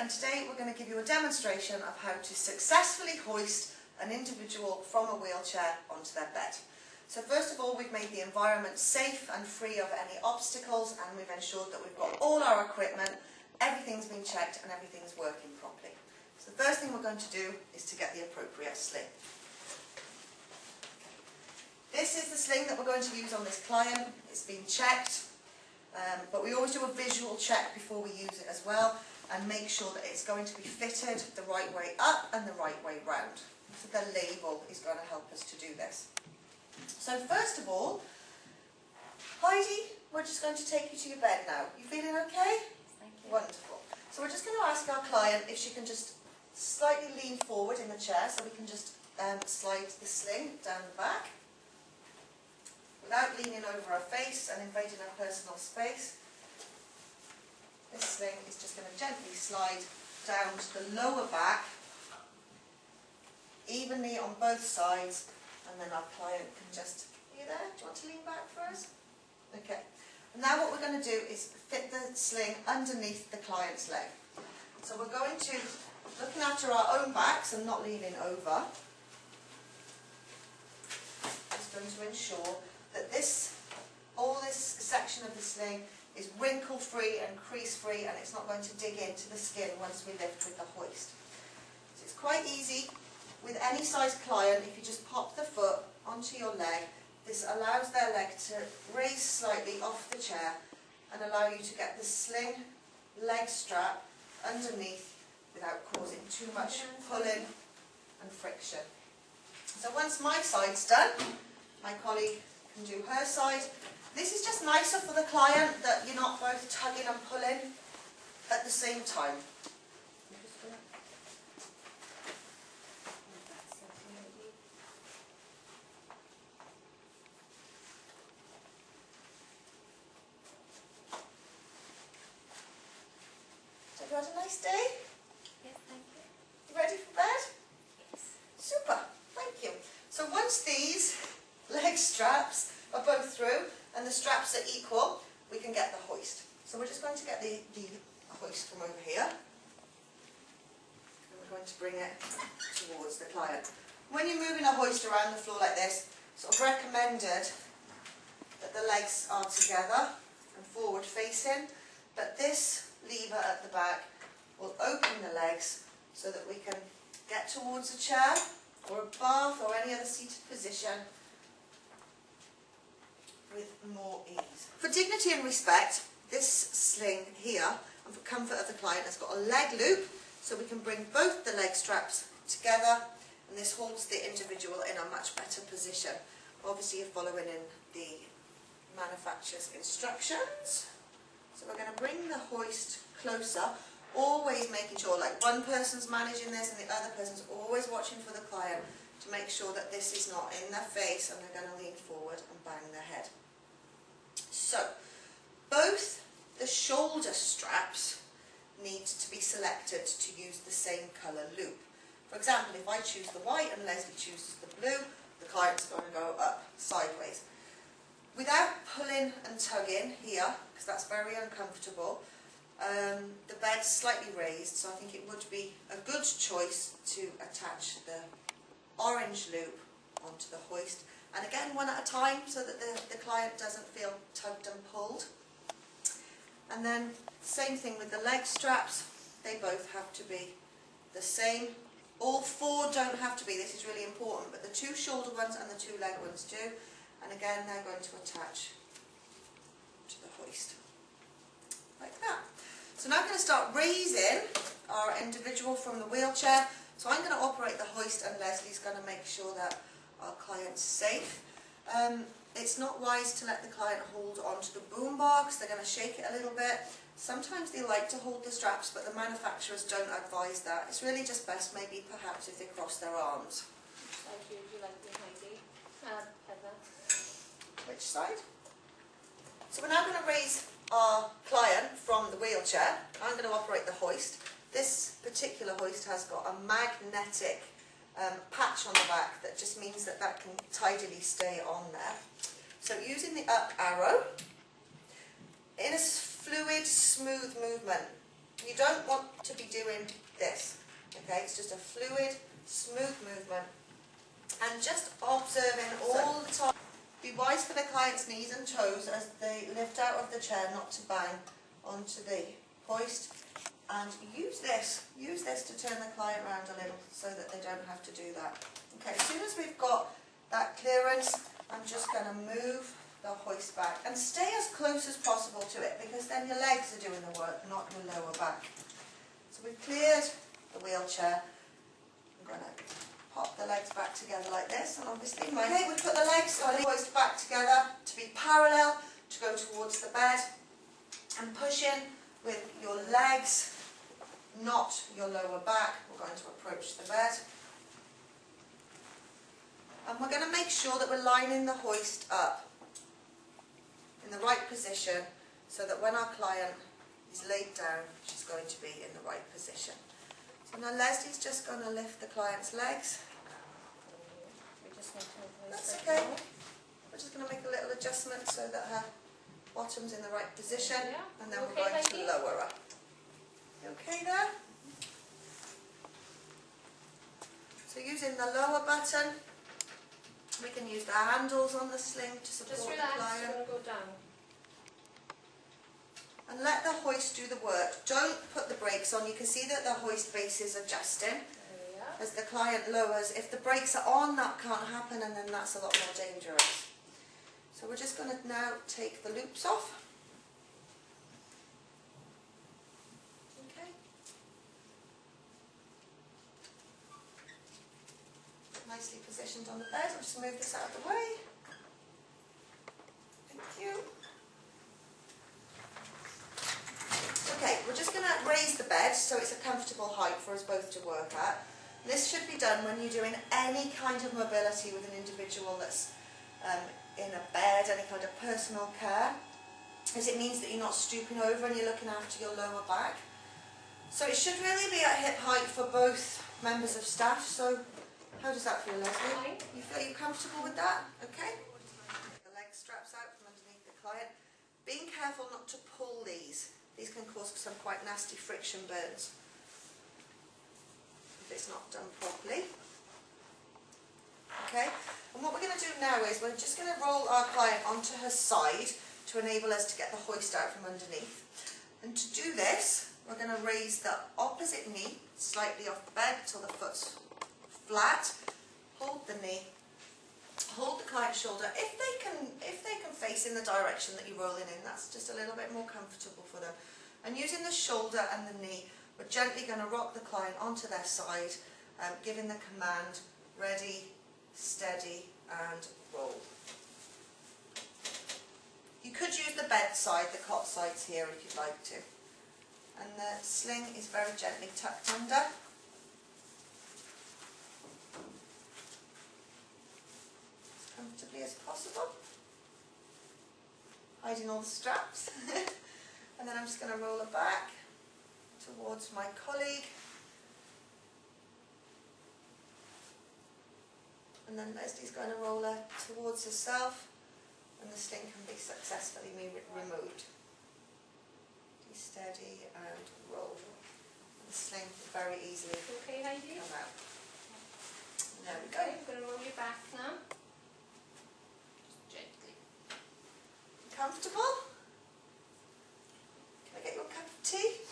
and today we're going to give you a demonstration of how to successfully hoist an individual from a wheelchair onto their bed. So first of all, we've made the environment safe and free of any obstacles, and we've ensured that we've got all our equipment, everything's been checked and everything's working properly. So the first thing we're going to do is to get the appropriate sling. This is the sling that we're going to use on this client. It's been checked, but we always do a visual check before we use it as well, and make sure that it's going to be fitted the right way up and the right way round. So the label is going to help us to do this. So first of all, Heidi, we're just going to take you to your bed now. You feeling okay? Thank you. Wonderful. So we're just going to ask our client if she can just slightly lean forward in the chair so we can just slide the sling down the back without leaning over her face and invading her personal space. This sling is just going to gently slide down to the lower back, evenly on both sides, and then our client can just, are you there? Do you want to lean back for us? Okay. And now what we're going to do is fit the sling underneath the client's leg. So we're going to, looking after our own backs and not leaning over, just going to ensure that all this section of the sling is wrinkle free and crease free, and it's not going to dig into the skin once we lift with the hoist. So it's quite easy with any size client. If you just pop the foot onto your leg, this allows their leg to raise slightly off the chair and allow you to get the sling leg strap underneath without causing too much pulling and friction. So once my side's done, my colleague can do her side. This is just nicer for the client that you're not both tugging and pulling at the same time. So have you had a nice day? Yes, thank you. You ready for bed? Yes. Super, thank you. So once these leg straps are both through and the straps are equal, we can get the hoist. So we're just going to get the hoist from over here, and we're going to bring it towards the client. When you're moving a hoist around the floor like this, it's sort of recommended that the legs are together and forward facing, but this lever at the back will open the legs so that we can get towards a chair or a bath or any other seated position with more ease. For dignity and respect, this sling here, and for comfort of the client, has got a leg loop, so we can bring both the leg straps together, and this holds the individual in a much better position. Obviously you're following in the manufacturer's instructions. So we're going to bring the hoist closer, always making sure, like, one person's managing this and the other person's always watching for the client to make sure that this is not in their face and they're going to lean forward and bang their head. So, both the shoulder straps need to be selected to use the same colour loop. For example, if I choose the white and Lesley chooses the blue, the client's going to go up sideways. Without pulling and tugging here, because that's very uncomfortable, the bed's slightly raised, so I think it would be a good choice to attach the orange loop onto the hoist, and again one at a time so that the client doesn't feel tugged and pulled. And then same thing with the leg straps, they both have to be the same. All four don't have to be, this is really important, but the two shoulder ones and the two leg ones do, and again they're going to attach to the hoist like that. So now I'm going to start raising our individual from the wheelchair. So I'm going to operate the hoist and Leslie's going to make sure that our client's safe. It's not wise to let the client hold onto the boom bar because they're going to shake it a little bit. Sometimes they like to hold the straps, but the manufacturers don't advise that. It's really just best maybe perhaps if they cross their arms. Thank you. Would you like the Heidi? Heather. Which side? So we're now going to raise our client from the wheelchair. I'm going to operate the hoist. This particular hoist has got a magnetic patch on the back that just means that that can tidily stay on there. So using the up arrow, in a fluid, smooth movement, you don't want to be doing this, okay? It's just a fluid, smooth movement. And just observing all the time. Be wise for the client's knees and toes as they lift out of the chair not to bang onto the hoist. And use this to turn the client around a little so that they don't have to do that. Okay, as soon as we've got that clearance, I'm just going to move the hoist back and stay as close as possible to it, because then your legs are doing the work, not your lower back. So we've cleared the wheelchair. I'm going to pop the legs back together like this, and obviously okay, we put the legs on the hoist back together to be parallel, to go towards the bed, and push in with your legs, not your lower back. We're going to approach the bed. And we're going to make sure that we're lining the hoist up in the right position so that when our client is laid down, she's going to be in the right position. So now Leslie's just going to lift the client's legs. That's okay. We're just going to make a little adjustment so that her bottom's in the right position, and then we're going to lower her. You okay there? So using the lower button, we can use the handles on the sling to support the client. Just go down. And let the hoist do the work. Don't put the brakes on. You can see that the hoist base is adjusting as the client lowers. If the brakes are on, that can't happen, and then that's a lot more dangerous. So we're just going to now take the loops off. Okay. Nicely positioned on the bed. I'll just move this out of the way. Thank you. Okay, we're just going to raise the bed so it's a comfortable height for us both to work at. This should be done when you're doing any kind of mobility with an individual that's in a bed, any kind of personal care, as it means that you're not stooping over and you're looking after your lower back. So it should really be at hip height for both members of staff. So how does that feel, Lesley? You feel you comfortable with that? Okay. Get the leg straps out from underneath the client. Being careful not to pull these. These can cause some quite nasty friction burns if it's not done properly. Okay, and what we're going to do now is we're just going to roll our client onto her side to enable us to get the hoist out from underneath. And to do this, we're going to raise the opposite knee slightly off the bed till the foot's flat. Hold the knee, hold the client's shoulder. If they can face in the direction that you're rolling in, that's just a little bit more comfortable for them. And using the shoulder and the knee, we're gently going to rock the client onto their side, giving the command, ready, steady, and roll. You could use the bed side, the cot sides here if you'd like to. And the sling is very gently tucked under. As comfortably as possible. Hiding all the straps. And then I'm just going to roll her back towards my colleague. And then Leslie's going to roll her towards herself, and the sling can be successfully removed. Be steady and roll. And the sling will very easily Okay, Heidi? come out. And there we go. Okay, I'm going to roll you back now. Just gently. Comfortable? Can I get you a cup of tea?